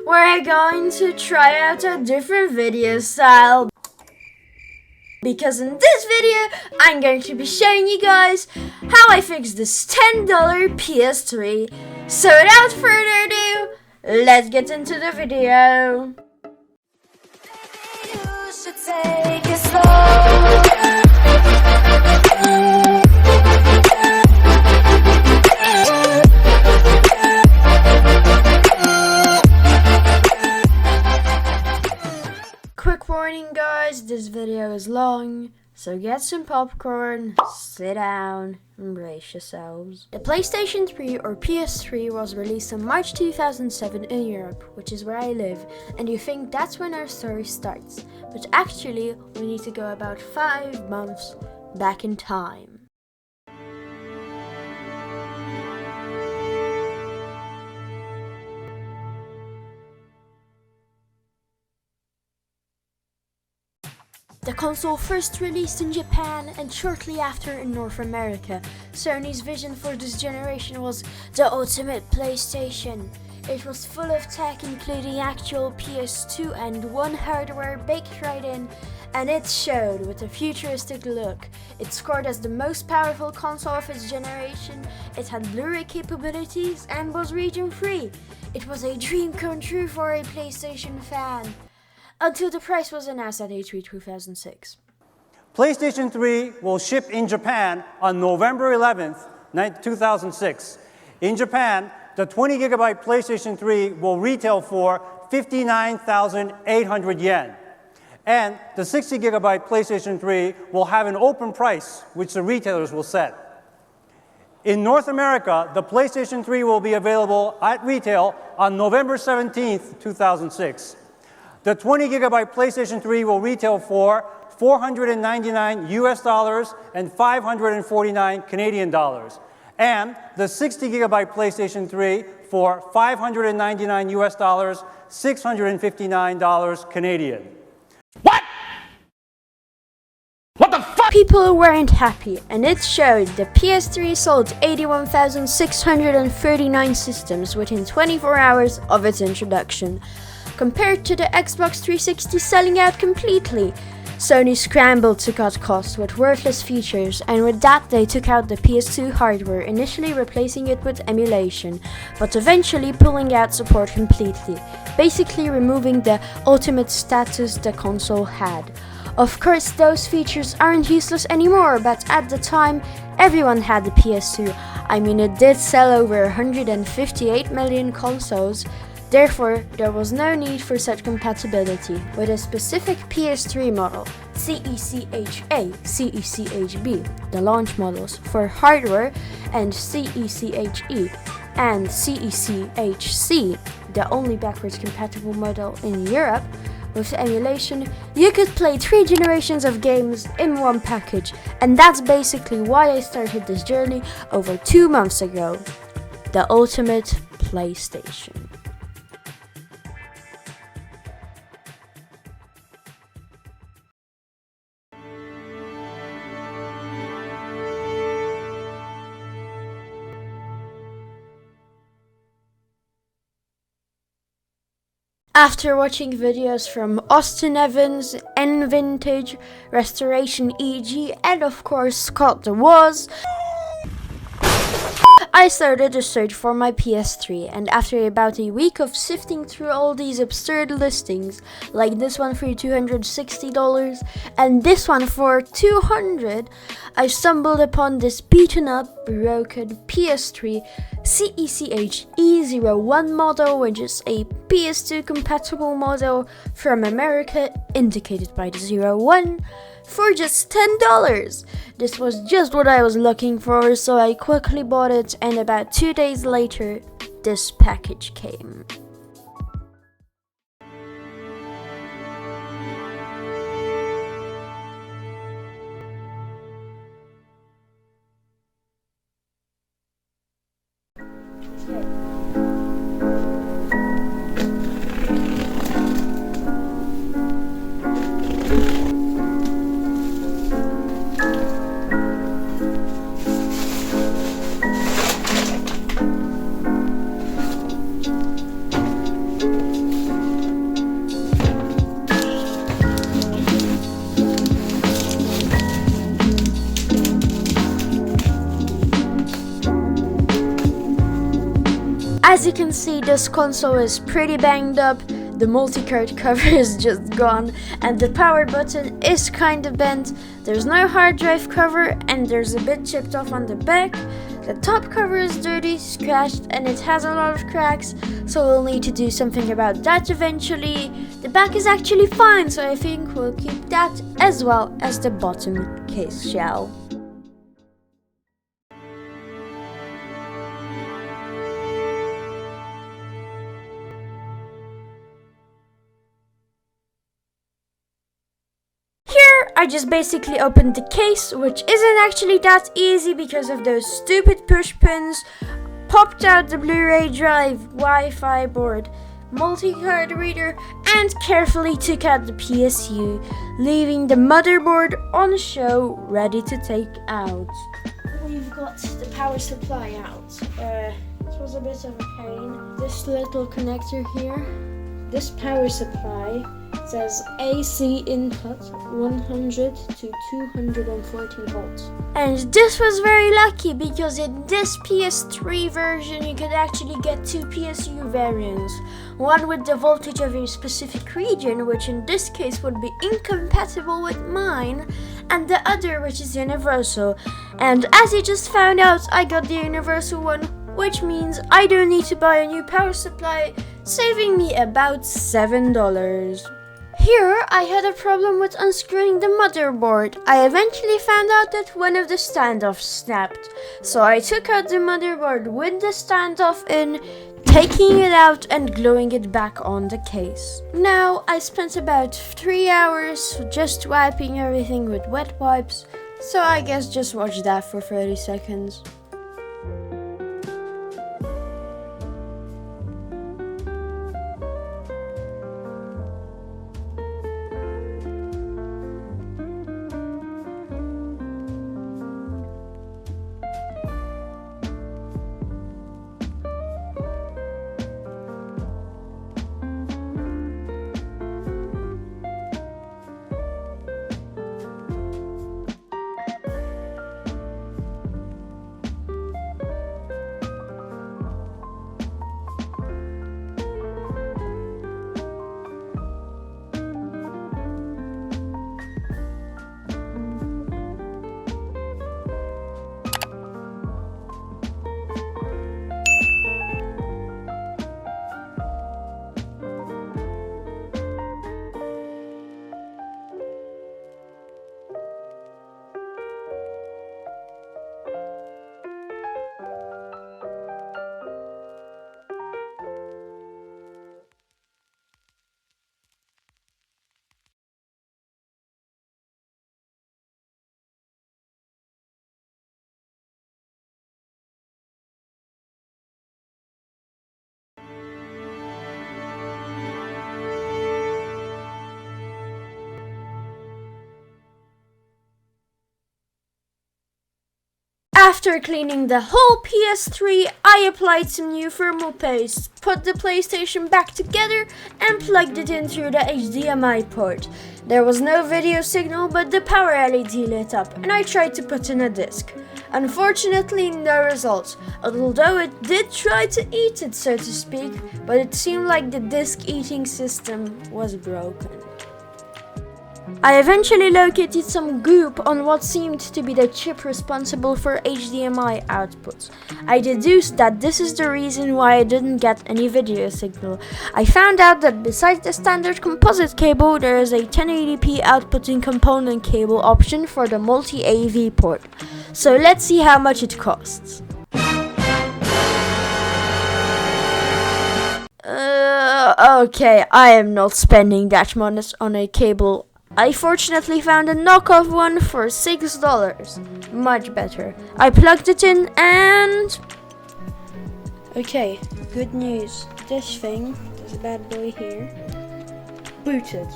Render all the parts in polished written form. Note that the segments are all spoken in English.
we're going to try out a different video style. Because in this video, I'm going to be showing you guys how I fixed this $10 PS3. So without further ado, let's get into the video. You should take it slow. Quick warning guys, this video is long, so get some popcorn, sit down, and brace yourselves. The PlayStation 3 or PS3 was released in March 2007 in Europe, which is where I live, and you think that's when our story starts. But actually, we need to go about 5 months back in time. The console first released in Japan and shortly after in North America. Sony's vision for this generation was the ultimate PlayStation. It was full of tech, including actual PS2 and 1 hardware baked right in, and it showed with a futuristic look. It scored as the most powerful console of its generation, it had Blu-ray capabilities and was region-free. It was a dream come true for a PlayStation fan. Until the price was announced at E3 2006. PlayStation 3 will ship in Japan on November 11th, 2006. In Japan, the 20GB PlayStation 3 will retail for 59,800 yen. And the 60GB PlayStation 3 will have an open price, which the retailers will set. In North America, the PlayStation 3 will be available at retail on November 17th, 2006. The 20GB PlayStation 3 will retail for $499 US and 549 Canadian dollars. And the 60GB PlayStation 3 for $599 US, $659 Canadian. What? What the fuck? People weren't happy, and it showed. The PS3 sold 81,639 systems within 24 hours of its introduction, compared to the Xbox 360 selling out completely. Sony scrambled to cut costs with worthless features, and with that they took out the PS2 hardware, initially replacing it with emulation, but eventually pulling out support completely, basically removing the ultimate status the console had. Of course, those features aren't useless anymore, but at the time, everyone had the PS2. I mean, it did sell over 158 million consoles. Therefore, there was no need for such compatibility with a specific PS3 model, CECHA, CECHB, the launch models for hardware, and CECHE and CECHC, the only backwards compatible model in Europe. With emulation, you could play 3 generations of games in one package, and that's basically why I started this journey over 2 months ago. The ultimate PlayStation. After watching videos from Austin Evans, N-Vintage, Restoration EG, and of course Scott the Woz, I started a search for my PS3, and after about a week of sifting through all these absurd listings, like this one for $260 and this one for $200, I stumbled upon this beaten up, broken PS3 CECHE01 model, which is a PS2 compatible model from America, indicated by the 01, for just $10. This was just what I was looking for, so I quickly bought it, and about 2 days later, this package came. As you can see, this console is pretty banged up, the multi-card cover is just gone, and the power button is kinda bent. There's no hard drive cover, and there's a bit chipped off on the back. The top cover is dirty, scratched, and it has a lot of cracks, so we'll need to do something about that eventually. The back is actually fine, so I think we'll keep that as well as the bottom case shell. I just basically opened the case, which isn't actually that easy because of those stupid push pins, popped out the Blu-ray drive, Wi-Fi board, multi-card reader, and carefully took out the PSU, leaving the motherboard on show, ready to take out. We've got the power supply out. It was a bit of a pain. This little connector here, this power supply says AC input 100 to 240 volts. And this was very lucky because in this PS3 version you could actually get two PSU variants. One with the voltage of a specific region, which in this case would be incompatible with mine, and the other which is universal. And as you just found out, I got the universal one, which means I don't need to buy a new power supply, saving me about $7. Here, I had a problem with unscrewing the motherboard. I eventually found out that one of the standoffs snapped, so I took out the motherboard with the standoff in, taking it out and gluing it back on the case. Now, I spent about 3 hours just wiping everything with wet wipes, so I guess just watch that for 30 seconds. After cleaning the whole PS3, I applied some new thermal paste, put the PlayStation back together, and plugged it in through the HDMI port. There was no video signal, but the power LED lit up, and I tried to put in a disc. Unfortunately, no results, although it did try to eat it, so to speak, but it seemed like the disc eating system was broken. I eventually located some goop on what seemed to be the chip responsible for HDMI outputs. I deduced that this is the reason why I didn't get any video signal. I found out that besides the standard composite cable, there is a 1080p outputting component cable option for the multi-AV port. So let's see how much it costs. Okay, I am not spending that much on a cable. I fortunately found a knockoff one for $6. Much better. I plugged it in and... Okay, good news. This thing, this bad boy here, booted.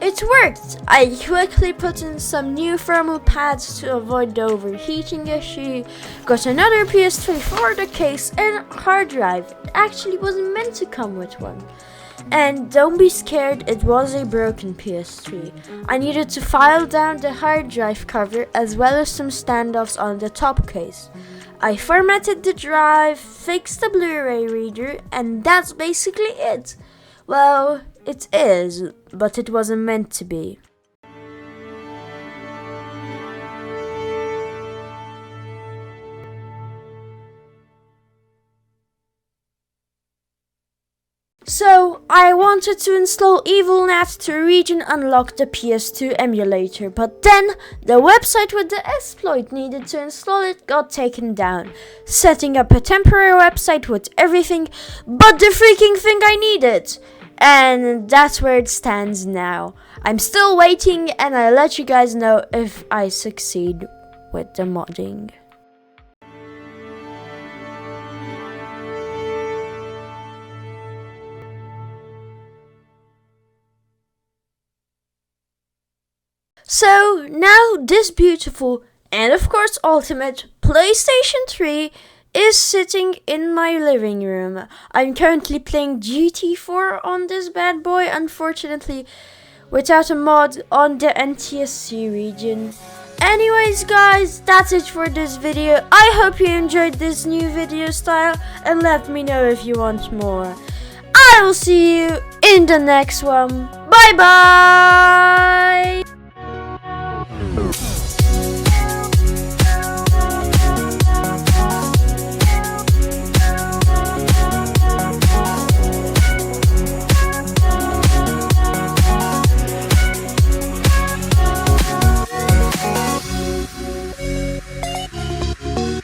It worked! I quickly put in some new thermal pads to avoid the overheating issue, got another PS3 for the case and hard drive. It actually wasn't meant to come with one. And don't be scared, it was a broken PS3. I needed to file down the hard drive cover as well as some standoffs on the top case. I formatted the drive, fixed the Blu-ray reader, and that's basically it. Well, it is, but it wasn't meant to be. So, I wanted to install EvilNat to region unlock the PS2 emulator, but then the website with the exploit needed to install it got taken down, setting up a temporary website with everything but the freaking thing I needed. And that's where it stands now. I'm still waiting, and I'll let you guys know if I succeed with the modding. So now this beautiful and of course ultimate PlayStation 3 is sitting in my living room. I'm currently playing GT4 on this bad boy, unfortunately without a mod on the NTSC region. Anyways guys, that's it for this video. I hope you enjoyed this new video style and let me know if you want more. I will see you in the next one. Bye bye!